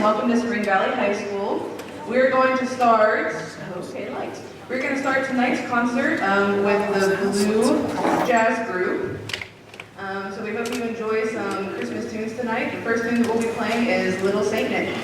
and welcome to Spring Valley High School. We're going to start, We're going to start tonight's concert with the Blue Jazz Group. So we hope you enjoy some Christmas tunes tonight. The first tune that we'll be playing is Little Saint Nick.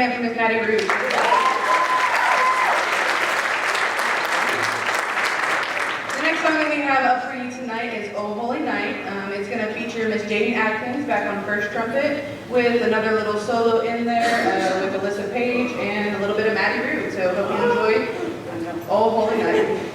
hand for Miss Maddie Root. The next song that we have up for you tonight is Oh Holy Night. It's going to feature Miss Janie Atkins back on first trumpet with another little solo in there with Alyssa Page and a little bit of Maddie Root. So hope you enjoy Oh Holy Night.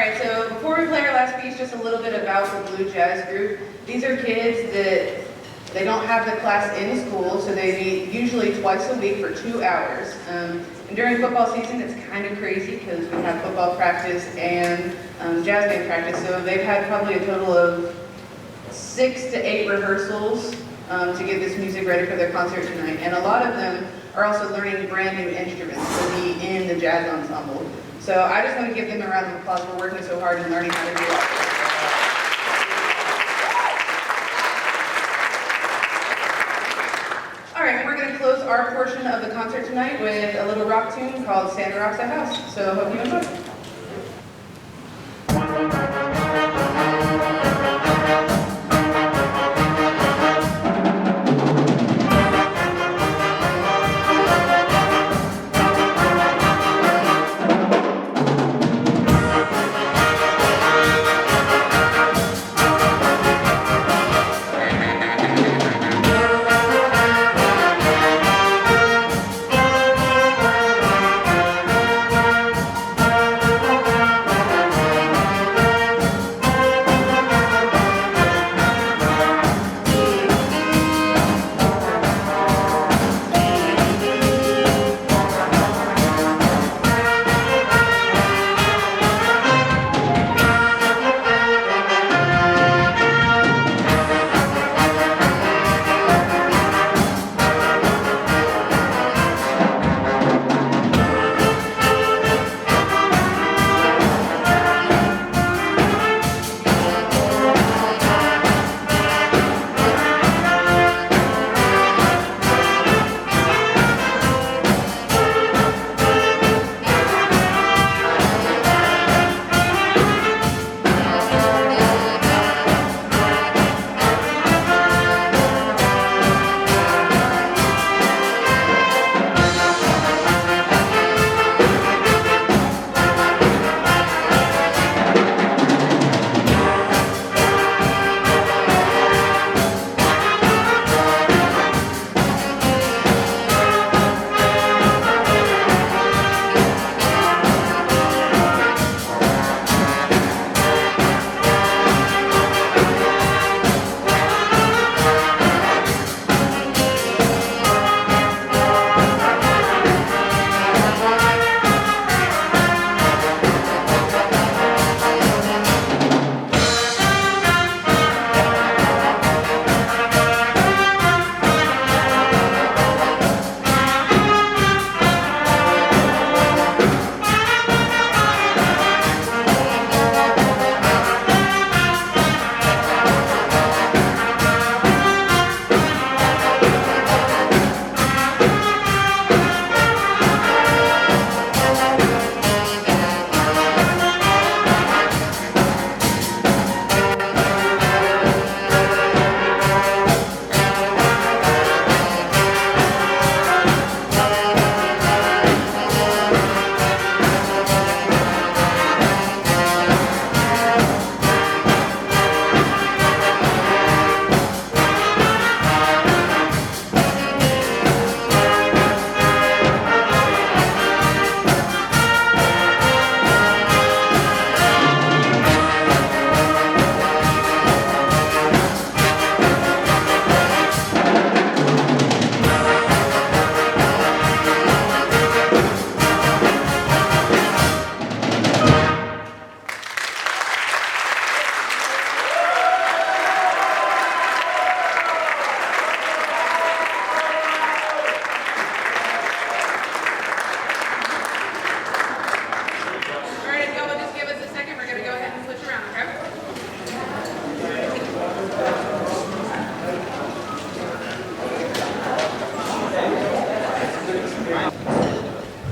right, so before we play our last piece, just a little bit about the Blue Jazz Group. These are kids that they don't have the class in school, so they meet usually twice a week for 2 hours. And during football season, it's kind of crazy because we have football practice and jazz band practice, so they've had probably a total of 6 to 8 rehearsals to get this music ready for their concert tonight. And a lot of them are also learning brand new instruments to be in the jazz ensemble. So I just want to give them a round of applause for working so hard and learning how to do all this. All right, we're going to close our portion of the concert tonight with a little rock tune called Santa Rocks the House. So hope you enjoy.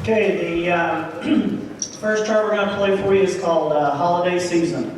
Okay, the first chart we're going to play for you is called Holiday Season.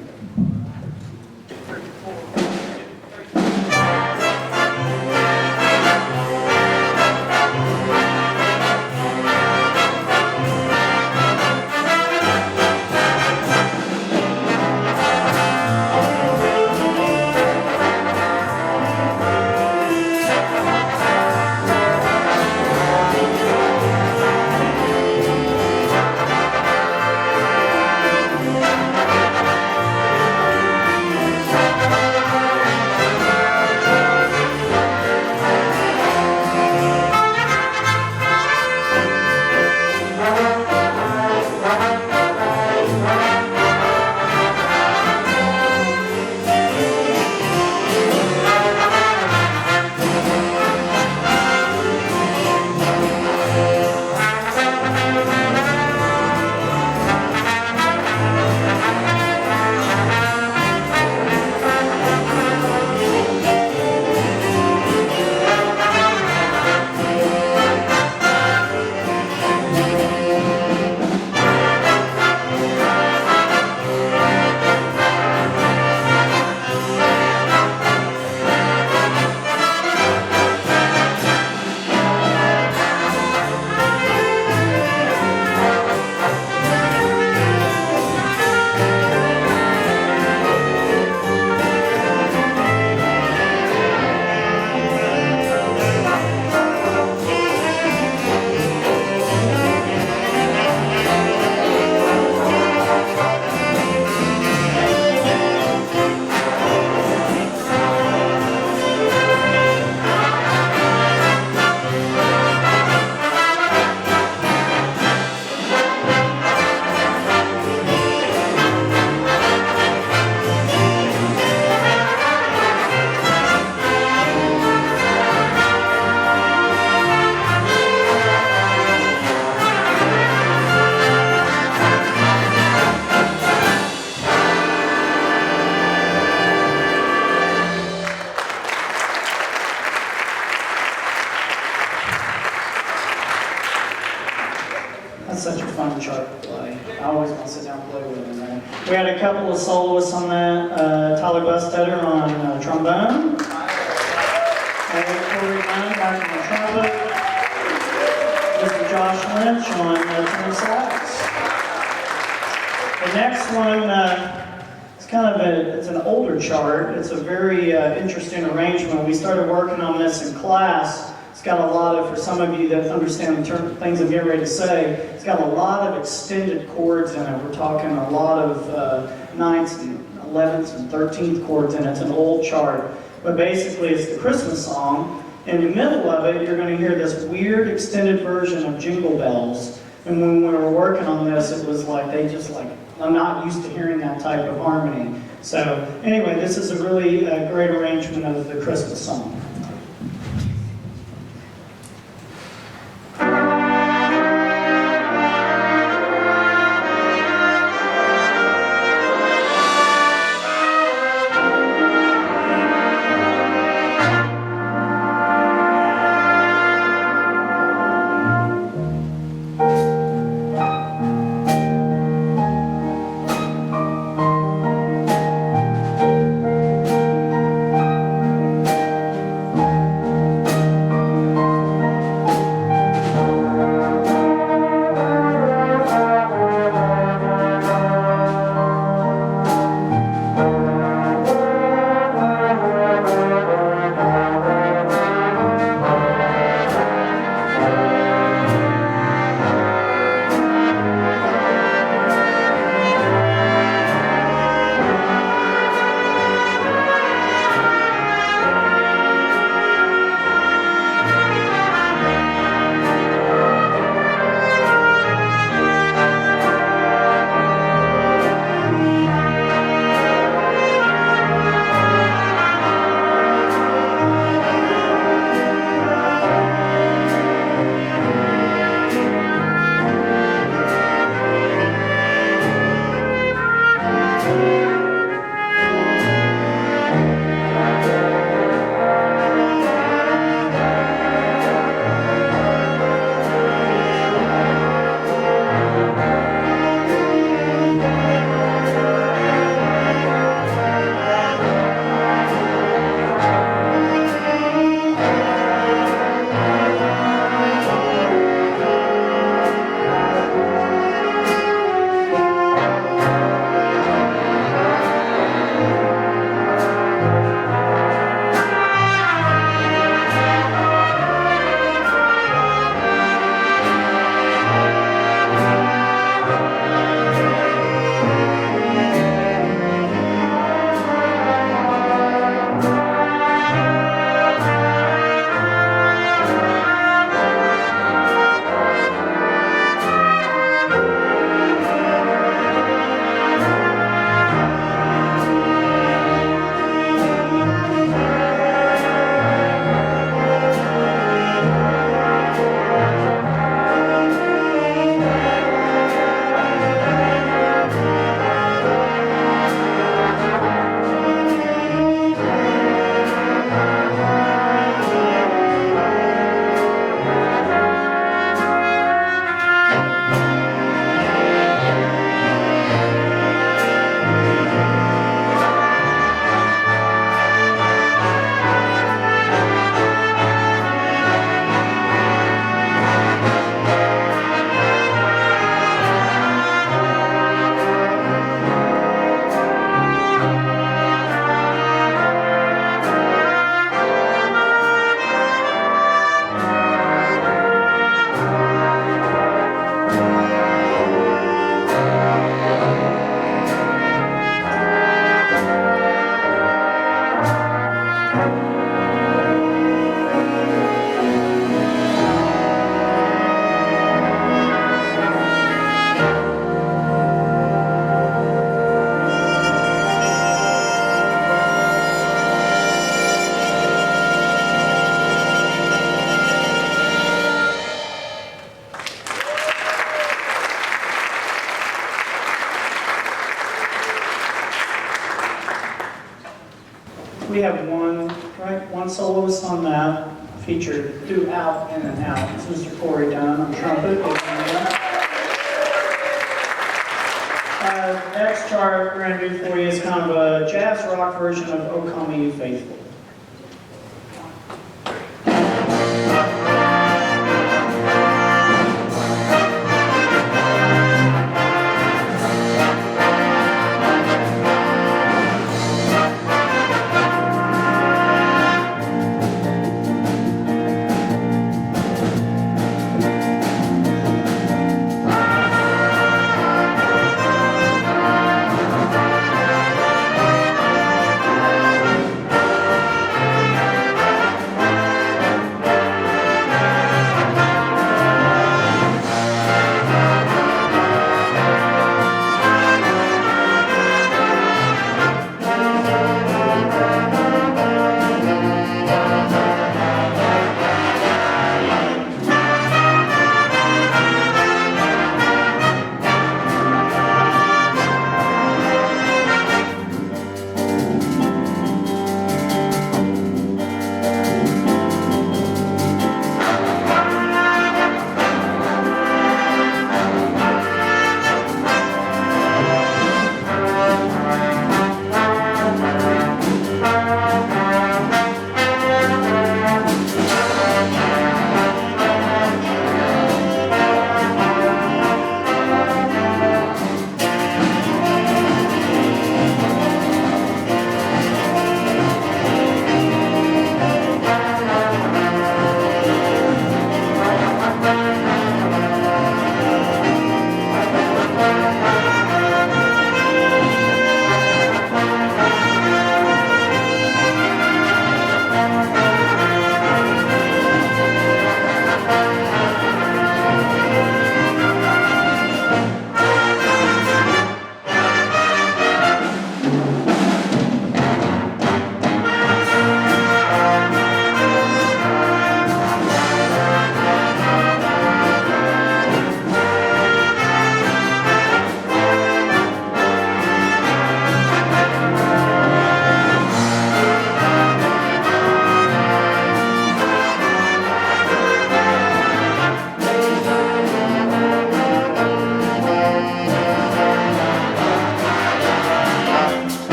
always want to sit down and play with him, man. We had a couple of soloists on that. Tyler Bustetter on trombone. Corey Dunn back on trumpet. Mr. Josh Lynch on tenor sax. The next one, it's kind of it's an older chart. It's a very interesting arrangement. We started working on this in class. It's got a lot of, for some of you that understand the things I'm getting ready to say, it's got a lot of extended chords in it. We're talking a lot of 9th and 11th and 13th chords in it. It's an old chart. But basically it's the Christmas song. In the middle of it, you're going to hear this weird extended version of Jingle Bells. And when we were working on this, it was like, I'm not used to hearing that type of harmony. So anyway, this is a really great arrangement of the Christmas song. We have one soloist on that, featured throughout in and out. It's Mr. Corey Dunn on trumpet. next chart we're going to do for you is kind of a jazz rock version of "O Come Ye Faithful."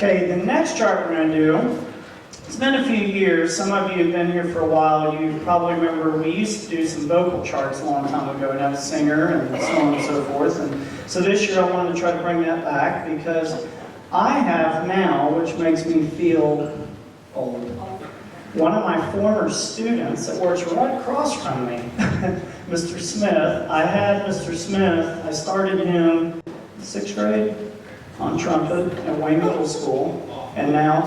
Okay, the next chart we're going to do, it's been a few years. Some of you have been here for a while. You probably remember we used to do some vocal charts a long time ago and have a singer and so on and so forth. And so this year I wanted to try to bring that back because I have now, which makes me feel old, one of my former students that works right across from me, Mr. Smith. I had Mr. Smith, I started him in 6th grade on trumpet at Wayne Middle School, and now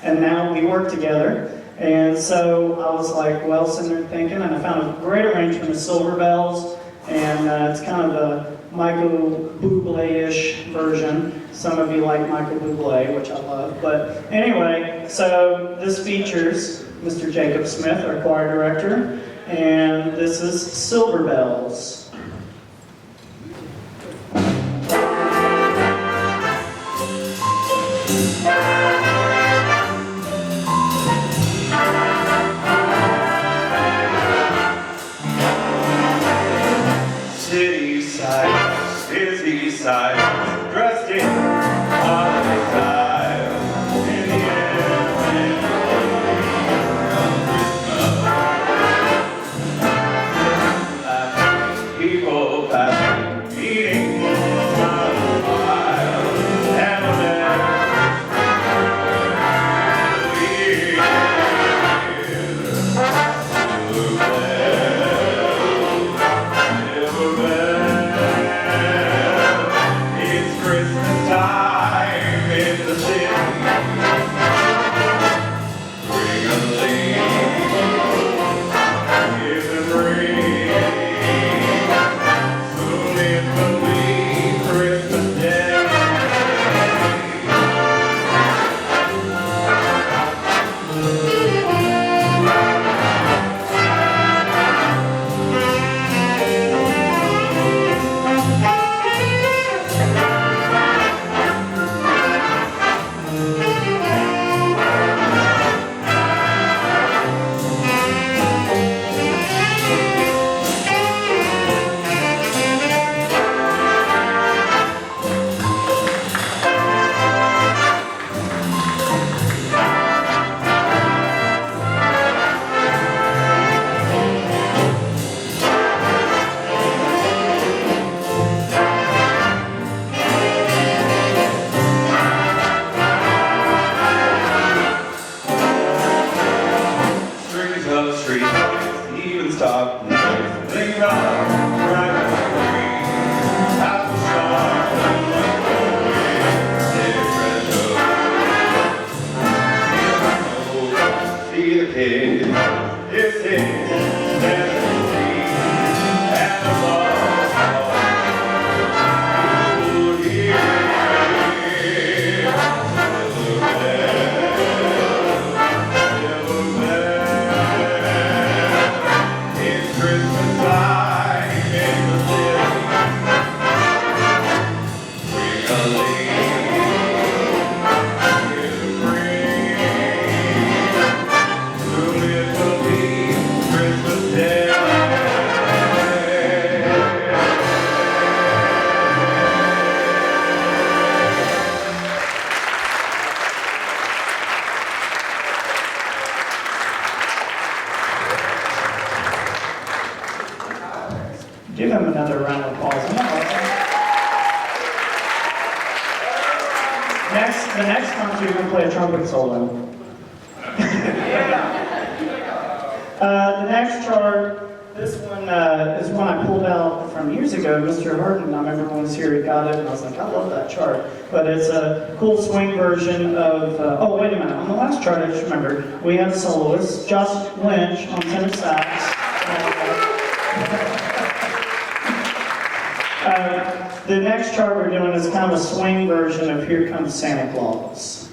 and now we work together. And so I was like, well, sitting there thinking, and I found a great arrangement of Silver Bells, and it's kind of a Michael Bublé-ish version. Some of you like Michael Bublé, which I love. But anyway, so this features Mr. Jacob Smith, our choir director, and this is Silver Bells. Seaside, dressed in holiday style, in the air when people passing, meeting on a smile, and a another round of applause. The next concert, you're going to play a trumpet solo. The next chart, this one is one I pulled out from years ago. Mr. Harden, I remember when he was here, he got it, and I was like, I love that chart. But it's a cool swing version of, oh, wait a minute, on the last chart, I just remembered, we had a soloist, Josh Lynch on tenor sax. The next chart we're doing is kind of a swing version of Here Comes Santa Claus.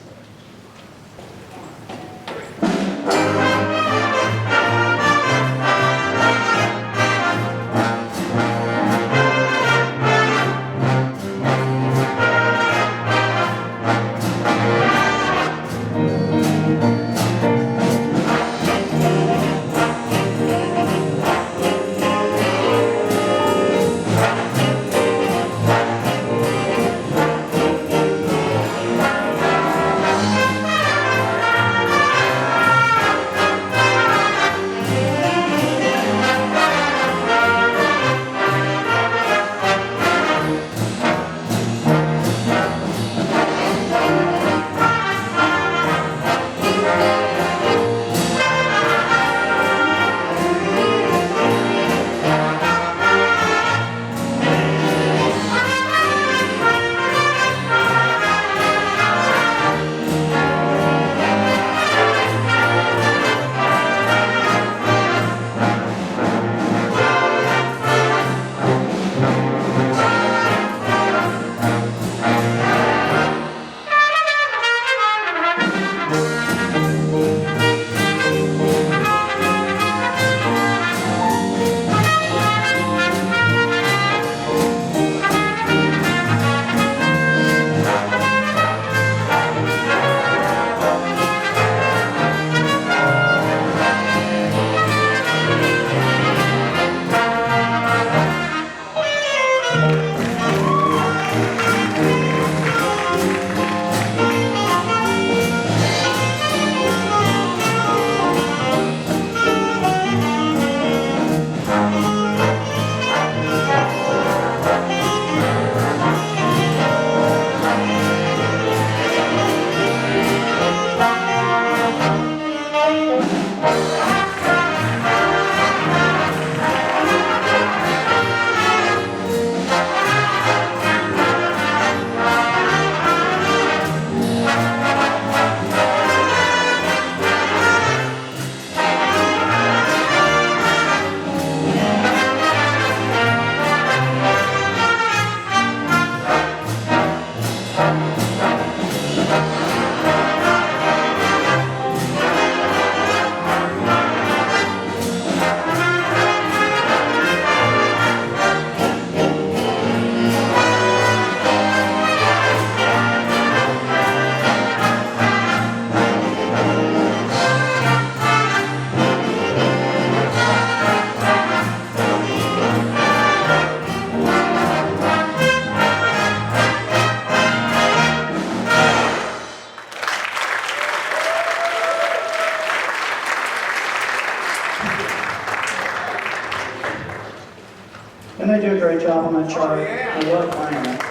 And they do a great job on that chart. I love playing it.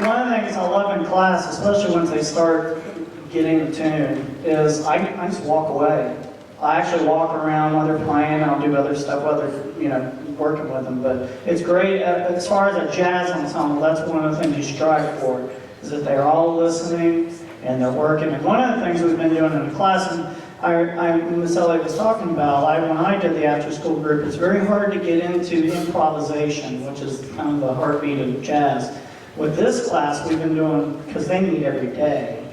One of the things I love in class, especially once they start getting the tune, is I just walk away. I actually walk around while they're playing, and I'll do other stuff while they're, working with them. But it's great. As far as a jazz ensemble, that's one of the things you strive for, is that they're all listening and they're working. And one of the things we've been doing in the class, and Ms. Elliott was talking about, when I did the after-school group, it's very hard to get into improvisation, which is kind of the heartbeat of jazz. With this class, we've been doing, because they meet every day.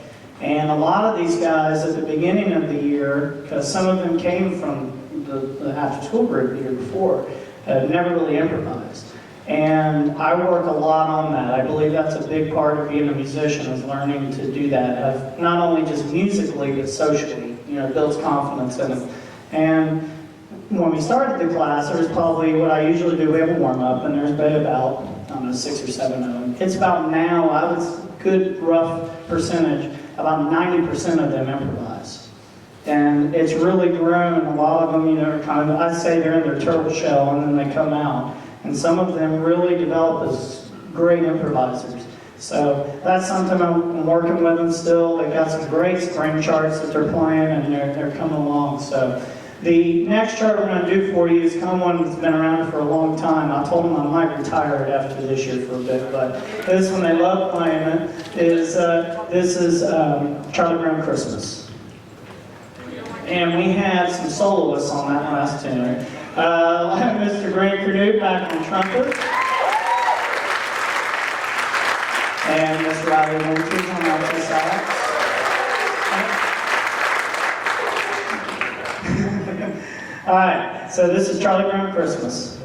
And a lot of these guys at the beginning of the year, because some of them came from the after-school group the year before, never really improvised. And I work a lot on that. I believe that's a big part of being a musician, is learning to do that, of not only just musically, but socially. It builds confidence in them. And when we started the class, there was probably, what I usually do, we have a warm-up, and there's been about, 6 or 7 of them. It's about now, I would, good rough percentage, about 90% of them improvise. And it's really grown. A lot of them, are kind of, I'd say they're in their turtle shell, and then they come out. and some of them really develop as great improvisers. So that's something I'm working with them still. They've got some great string charts that they're playing, and they're coming along. So the next chart we're going to do for you is kind of one that's been around for a long time. I told them I might retire it after this year for a bit, but this one they love playing it. This is Charlie Brown Christmas. And we had some soloists on that last tune. I'll have Mr. Grant Canoe back on trumpet. And Miss Riley Winters on alto sax. All right, so this is Charlie Brown Christmas.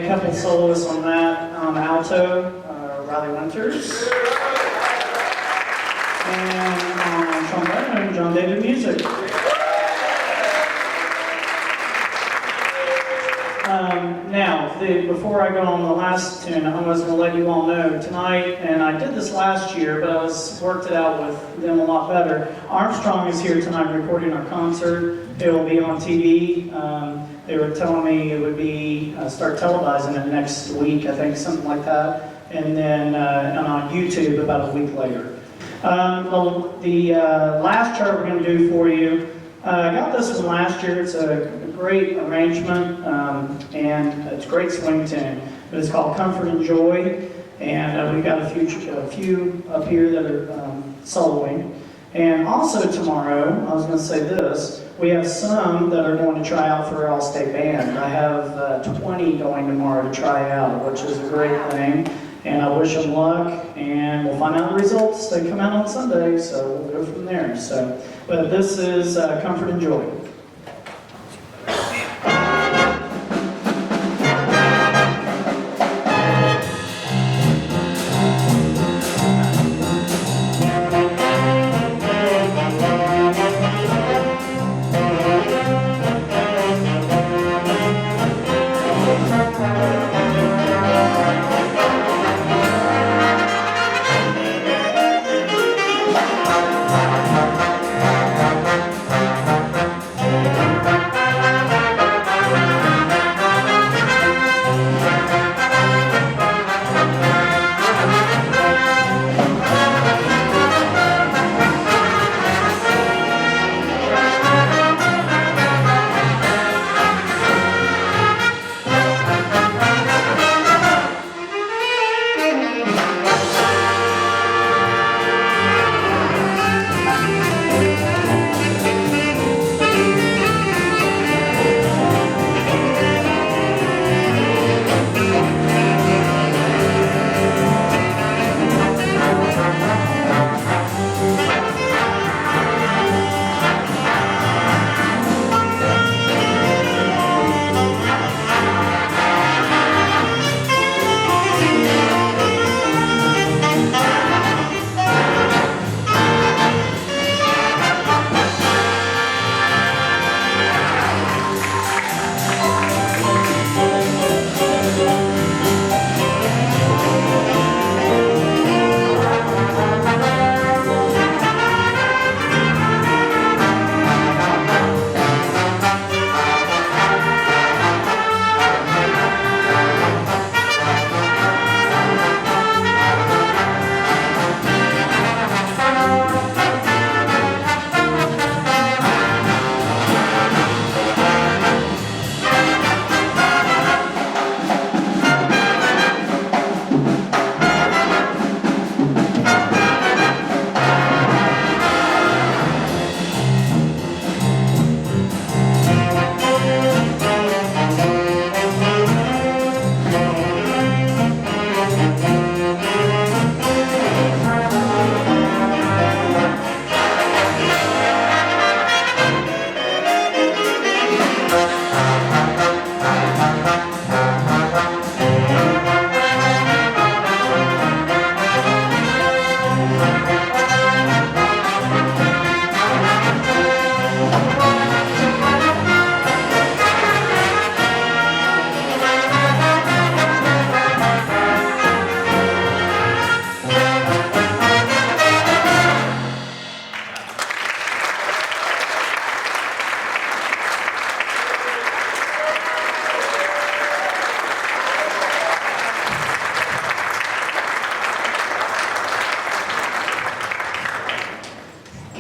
a couple soloists on that. Alto, Riley Winters. And on trombone, John David Music. Before I go on the last tune, I was going to let you all know tonight, and I did this last year, but I worked it out with them a lot better. Armstrong is here tonight recording our concert. It will be on TV. They were telling me it would be start televising it next week, I think, something like that, and then and on YouTube about a week later. The last chart we're going to do for you, I got this from last year. It's a great arrangement, and it's a great swing tune. But it's called Comfort and Joy, and we've got a few up here that are soloing. And also tomorrow, I was going to say this, we have some that are going to try out for our All-State Band. I have 20 going tomorrow to try out, which is a great thing. And I wish them luck, and we'll find out the results. They come out on Sunday, so we'll go from there. But this is Comfort and Joy.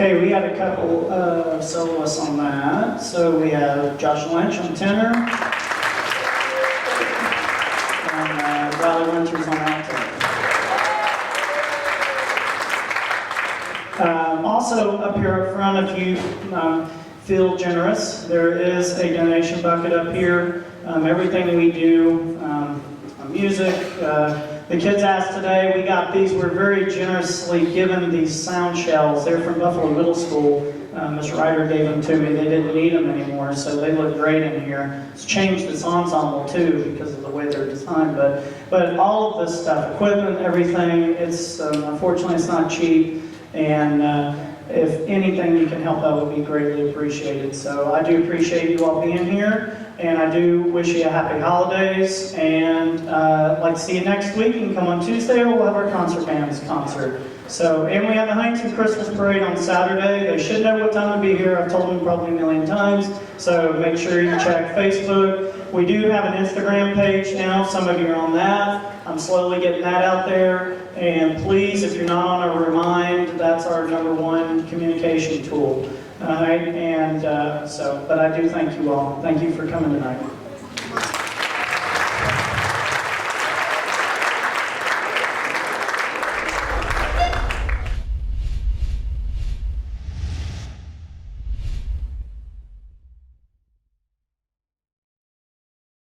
Okay, we had a couple soloists on that. So we have Josh Lynch on tenor, and Riley Winters on alto. Also up here up front, if you feel generous, there is a donation bucket up here. Everything we do, music, The kids asked today, we got these, we're very generously given these sound shells. They're from Buffalo Middle School. Ms. Ryder gave them to me. They didn't need them anymore, so they look great in here. It's changed this ensemble too because of the way they're designed, but all of this stuff, equipment, everything, it's unfortunately it's not cheap, and if anything you can help out would be greatly appreciated. So I do appreciate you all being here, and I do wish you a happy holidays, and I'd like to see you next week. You can come on Tuesday, we'll have our concert band's concert. So, and we have the Huntington Christmas Parade on Saturday. They should know what time to be here. I've told them probably a million times. So make sure you check Facebook. We do have an Instagram page now. Some of you are on that. I'm slowly getting that out there. And please, if you're not on a Remind, that's our #1 communication tool. All right, and but I do thank you all. Thank you for coming tonight.